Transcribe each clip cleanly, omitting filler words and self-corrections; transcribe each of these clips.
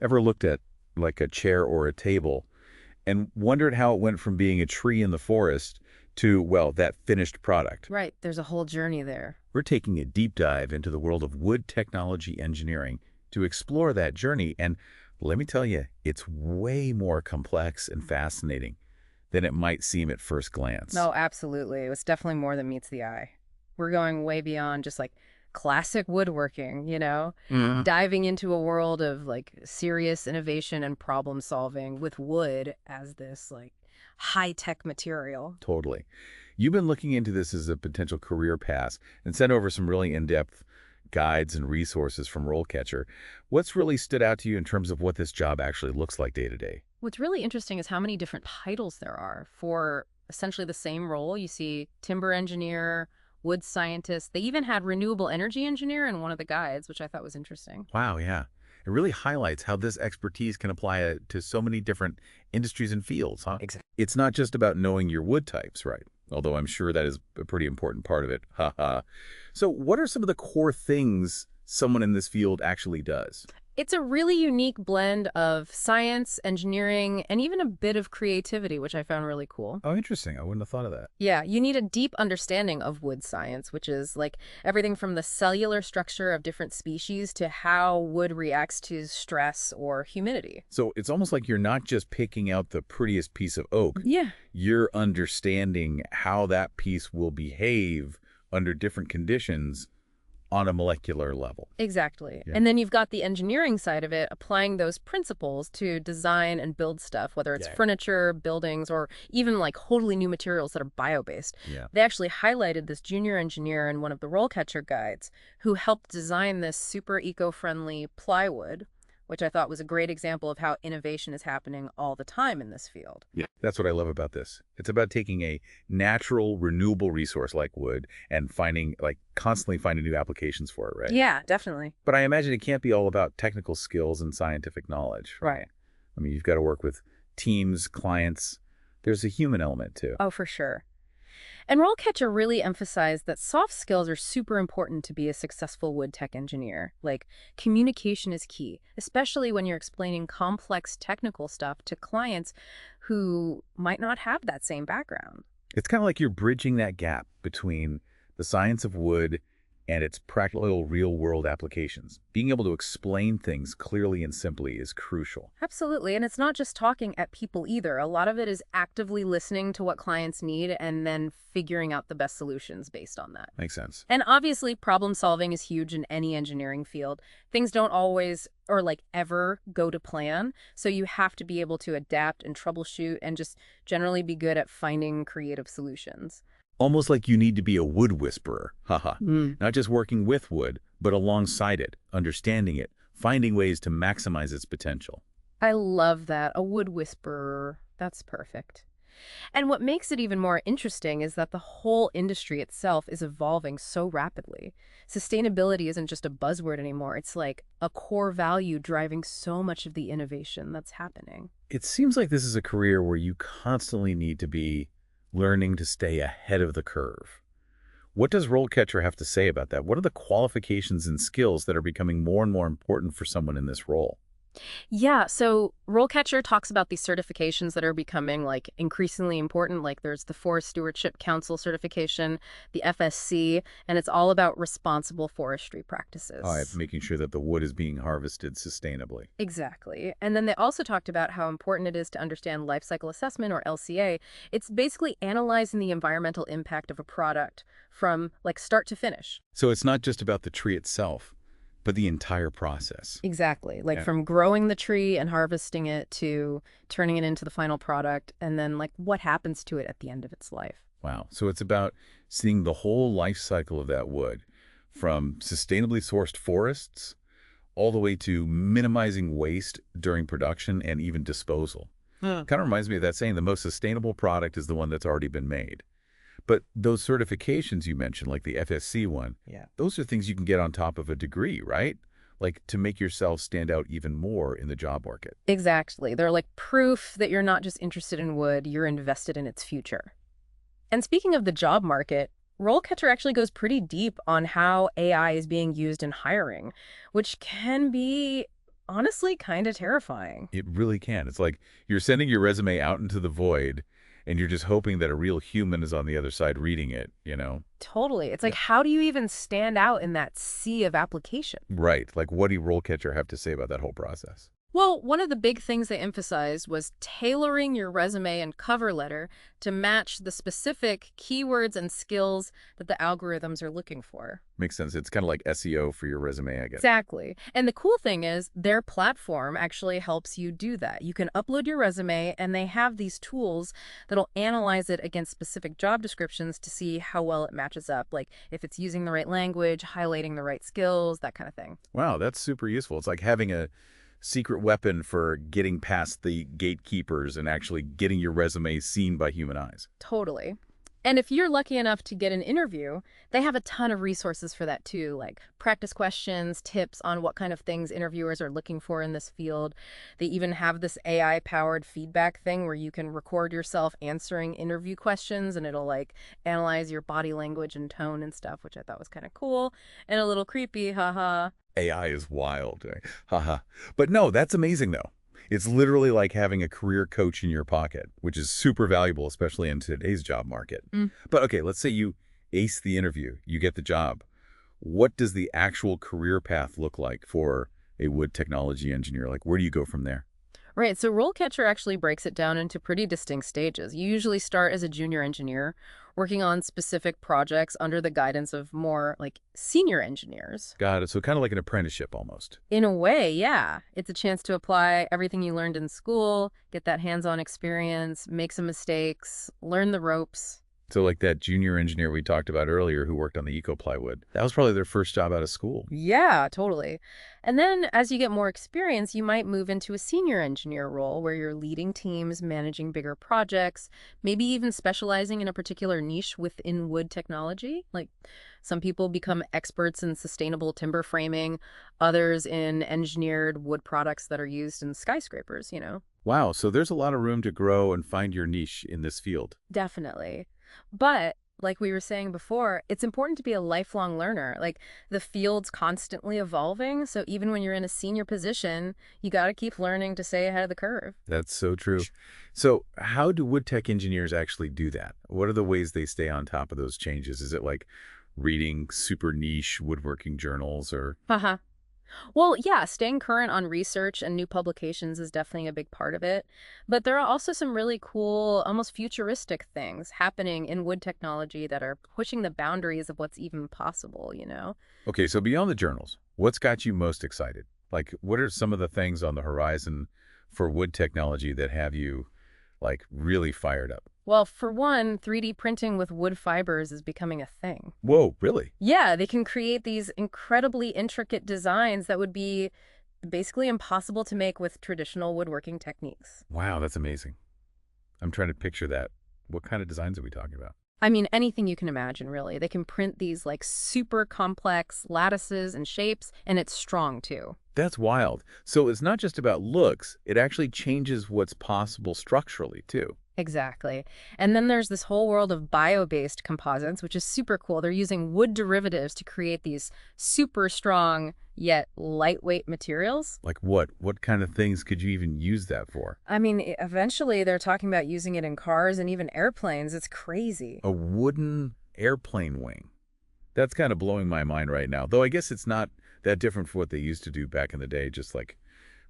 Ever looked at like a chair or a table and wondered how it went from being a tree in the forest to, well, that finished product? Right, there's a whole journey there. We're taking a deep dive into the world of wood technology engineering to explore that journey. And let me tell you, it's way more complex and fascinating than it might seem at first glance. No, absolutely. It was definitely more than meets the eye. We're going way beyond just like classic woodworking, Mhm. diving into a world of like serious innovation and problem solving with wood as this like high-tech material. Totally. You've been looking into this as a potential career path and sent over some really in-depth guides and resources from RoleCatcher. What's really stood out to you in terms of what this job actually looks like day to day? What's really interesting is how many different titles there are for essentially the same role. You see timber engineer, wood scientist. They even had renewable energy engineer in one of the guides, which I thought was interesting. Wow, yeah. It really highlights how this expertise can apply to so many different industries and fields, huh? Exactly. It's not just about knowing your wood types, right? Although I'm sure that is a pretty important part of it. Haha. So what are some of the core things someone in this field actually does? It's a really unique blend of science, engineering, and even a bit of creativity, which I found really cool. Oh, interesting. I wouldn't have thought of that. Yeah, you need a deep understanding of wood science, which is like everything from the cellular structure of different species to how wood reacts to stress or humidity. So it's almost like you're not just picking out the prettiest piece of oak, Yeah. you're understanding how that piece will behave under different conditions on a molecular level. Exactly. Yeah. And then you've got the engineering side of it, applying those principles to design and build stuff, whether it's Yeah. furniture, buildings, or even like wholly new materials that are bio-based. Yeah. They actually highlighted this junior engineer in one of the RoleCatcher guides who helped design this super eco-friendly plywood, which I thought was a great example of how innovation is happening all the time in this field. Yeah. That's what I love about this. It's about taking a natural, renewable resource like wood and constantly finding new applications for it, right? Yeah, definitely. But I imagine it can't be all about technical skills and scientific knowledge, right? Right. I mean, you've got to work with teams, clients. There's a human element too. Oh, for sure. And RoleCatcher really emphasized that soft skills are super important to be a successful wood tech engineer. Like, communication is key, especially when you're explaining complex technical stuff to clients who might not have that same background. It's kind of like you're bridging that gap between the science of wood and its practical real-world applications. Being able to explain things clearly and simply is crucial. Absolutely. And it's not just talking at people either. A lot of it is actively listening to what clients need and then figuring out the best solutions based on that. Makes sense. And obviously, problem solving is huge in any engineering field. Things don't always or like ever go to plan. So you have to be able to adapt and troubleshoot and just generally be good at finding creative solutions. Almost like you need to be a wood whisperer. Haha. Mm. Not just working with wood, but alongside it, understanding it, finding ways to maximize its potential. I love that. A wood whisperer. That's perfect. And what makes it even more interesting is that the whole industry itself is evolving so rapidly. Sustainability isn't just a buzzword anymore. It's like a core value driving so much of the innovation that's happening. It seems like this is a career where you constantly need to be learning to stay ahead of the curve. What does RoleCatcher have to say about that? What are the qualifications and skills that are becoming more and more important for someone in this role? Yeah, so RoleCatcher talks about these certifications that are becoming like increasingly important. Like there's the Forest Stewardship Council certification, the FSC, and it's all about responsible forestry practices. Making sure that the wood is being harvested sustainably. Exactly. And then they also talked about how important it is to understand life cycle assessment or LCA. It's basically analyzing the environmental impact of a product from like start to finish. So it's not just about the tree itself, but the entire process. Exactly. Like Yeah. from growing the tree and harvesting it to turning it into the final product and then like what happens to it at the end of its life. Wow. So it's about seeing the whole life cycle of that wood, from sustainably sourced forests all the way to minimizing waste during production and even disposal. Huh. Kind of reminds me of that saying, the most sustainable product is the one that's already been made. But those certifications you mentioned, like the FSC one, Yeah. those are things you can get on top of a degree, right? Like to make yourself stand out even more in the job market. Exactly. They're like proof that you're not just interested in wood, you're invested in its future. And speaking of the job market, RoleCatcher actually goes pretty deep on how AI is being used in hiring, which can be honestly kind of terrifying. It really can. It's like you're sending your resume out into the void, and you're just hoping that a real human is on the other side reading it, you know? Totally. It's Yeah. like, how do you even stand out in that sea of application? Right. Like, what do Rollcatcher have to say about that whole process? Well, one of the big things they emphasized was tailoring your resume and cover letter to match the specific keywords and skills that the algorithms are looking for. Makes sense. It's kind of like SEO for your resume, I guess. Exactly. And the cool thing is their platform actually helps you do that. You can upload your resume and they have these tools that'll analyze it against specific job descriptions to see how well it matches up, like if it's using the right language, highlighting the right skills, that kind of thing. Wow, that's super useful. It's like having a secret weapon for getting past the gatekeepers and actually getting your resume seen by human eyes. Totally. And if you're lucky enough to get an interview, they have a ton of resources for that too, like practice questions, tips on what kind of things interviewers are looking for in this field. They even have this AI-powered feedback thing where you can record yourself answering interview questions and it'll like analyze your body language and tone and stuff, which I thought was kind of cool and a little creepy, haha. AI is wild. Right? Haha. But no, that's amazing, though. It's literally like having a career coach in your pocket, which is super valuable, especially in today's job market. Mm. But okay, let's say you ace the interview, you get the job. What does the actual career path look like for a wood technology engineer? Like, where do you go from there? Right, so RoleCatcher actually breaks it down into pretty distinct stages. You usually start as a junior engineer, working on specific projects under the guidance of more like senior engineers. Got it. So kind of like an apprenticeship almost. In a way, yeah. It's a chance to apply everything you learned in school, get that hands-on experience, make some mistakes, learn the ropes. So like that junior engineer we talked about earlier who worked on the eco plywood, that was probably their first job out of school. Yeah, totally. And then as you get more experience, you might move into a senior engineer role where you're leading teams, managing bigger projects, maybe even specializing in a particular niche within wood technology. Like some people become experts in sustainable timber framing, others in engineered wood products that are used in skyscrapers, you know? Wow, so there's a lot of room to grow and find your niche in this field. Definitely. But like we were saying before, it's important to be a lifelong learner. Like the field's constantly evolving. So even when you're in a senior position, you got to keep learning to stay ahead of the curve. That's so true. So how do wood tech engineers actually do that? What are the ways they stay on top of those changes? Is it like reading super niche woodworking journals or... Haha. Well, yeah, staying current on research and new publications is definitely a big part of it. But there are also some really cool, almost futuristic things happening in wood technology that are pushing the boundaries of what's even possible, you know? Okay, so beyond the journals, what's got you most excited? Like, what are some of the things on the horizon for wood technology that have you, like, really fired up? Well, for one, 3D printing with wood fibers is becoming a thing. Whoa, really? Yeah, they can create these incredibly intricate designs that would be basically impossible to make with traditional woodworking techniques. Wow, that's amazing. I'm trying to picture that. What kind of designs are we talking about? I mean, anything you can imagine, really. They can print these like super complex lattices and shapes, and it's strong too. That's wild. So it's not just about looks, it actually changes what's possible structurally, too. Exactly. And then there's this whole world of bio-based composites, which is super cool. They're using wood derivatives to create these super strong yet lightweight materials. Like what? What kind of things could you even use that for? I mean, eventually they're talking about using it in cars and even airplanes. It's crazy. A wooden airplane wing. That's kind of blowing my mind right now. Though I guess it's not that different from what they used to do back in the day, just like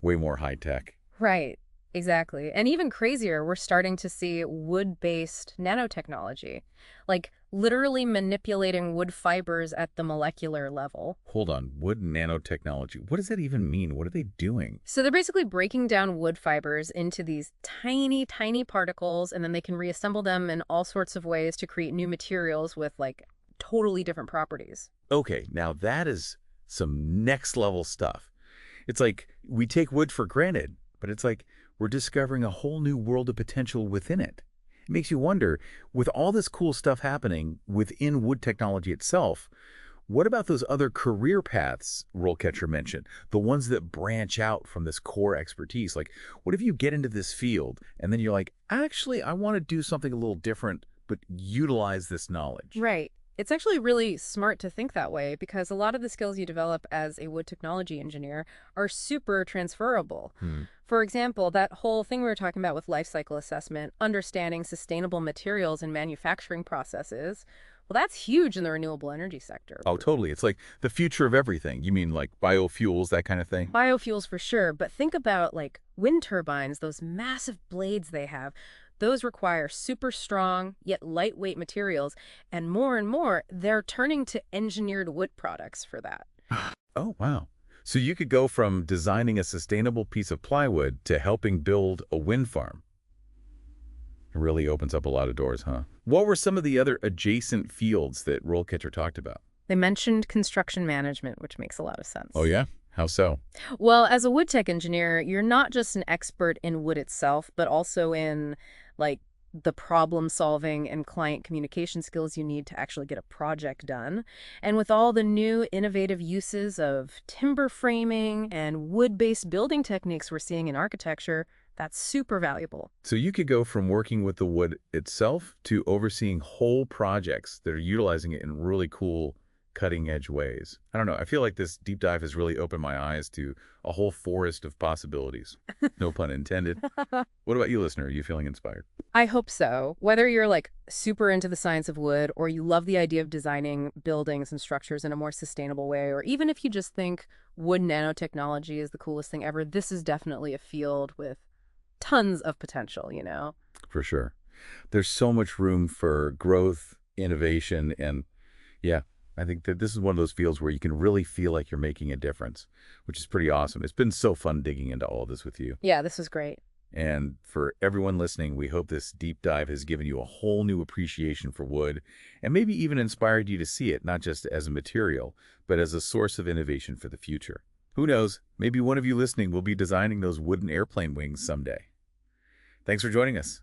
way more high tech. Right. Exactly. And even crazier, we're starting to see wood-based nanotechnology, like literally manipulating wood fibers at the molecular level. Hold on, wood nanotechnology. What does that even mean? What are they doing? So they're basically breaking down wood fibers into these tiny, tiny particles, and then they can reassemble them in all sorts of ways to create new materials with like totally different properties. Okay, now that is some next level stuff. It's like we take wood for granted, but it's like we're discovering a whole new world of potential within it. It makes you wonder, with all this cool stuff happening within wood technology itself, what about those other career paths RoleCatcher mentioned, the ones that branch out from this core expertise? Like, what if you get into this field and then you're like, actually, I want to do something a little different, but utilize this knowledge? Right. It's actually really smart to think that way because a lot of the skills you develop as a wood technology engineer are super transferable. Hmm. For example, that whole thing we were talking about with life cycle assessment, understanding sustainable materials and manufacturing processes, well, that's huge in the renewable energy sector. Oh, totally. It's like the future of everything. You mean like biofuels, that kind of thing? Biofuels for sure, but think about like wind turbines, those massive blades they have. Those require super strong yet lightweight materials, and more, they're turning to engineered wood products for that. Oh, wow. So you could go from designing a sustainable piece of plywood to helping build a wind farm. It really opens up a lot of doors, huh? What were some of the other adjacent fields that RoleCatcher talked about? They mentioned construction management, which makes a lot of Oh, sense. yeah? How so? Well, as a wood tech engineer, you're not just an expert in wood itself, but also in like the problem solving and client communication skills you need to actually get a project done. And with all the new innovative uses of timber framing and wood-based building techniques we're seeing in architecture, that's super valuable. So you could go from working with the wood itself to overseeing whole projects that are utilizing it in really cool, cutting-edge ways. I don't know. I feel like this deep dive has really opened my eyes to a whole forest of possibilities. No pun intended. What about you, listener? Are you feeling inspired? I hope so. Whether you're like super into the science of wood or you love the idea of designing buildings and structures in a more sustainable way, or even if you just think wood nanotechnology is the coolest thing ever, this is definitely a field with tons of potential, you know? For sure. There's so much room for growth, innovation, and yeah, I think that this is one of those fields where you can really feel like you're making a difference, which is pretty awesome. It's been so fun digging into all of this with you. Yeah, this was great. And for everyone listening, we hope this deep dive has given you a whole new appreciation for wood and maybe even inspired you to see it not just as a material, but as a source of innovation for the future. Who knows, maybe one of you listening will be designing those wooden airplane wings someday. Thanks for joining us.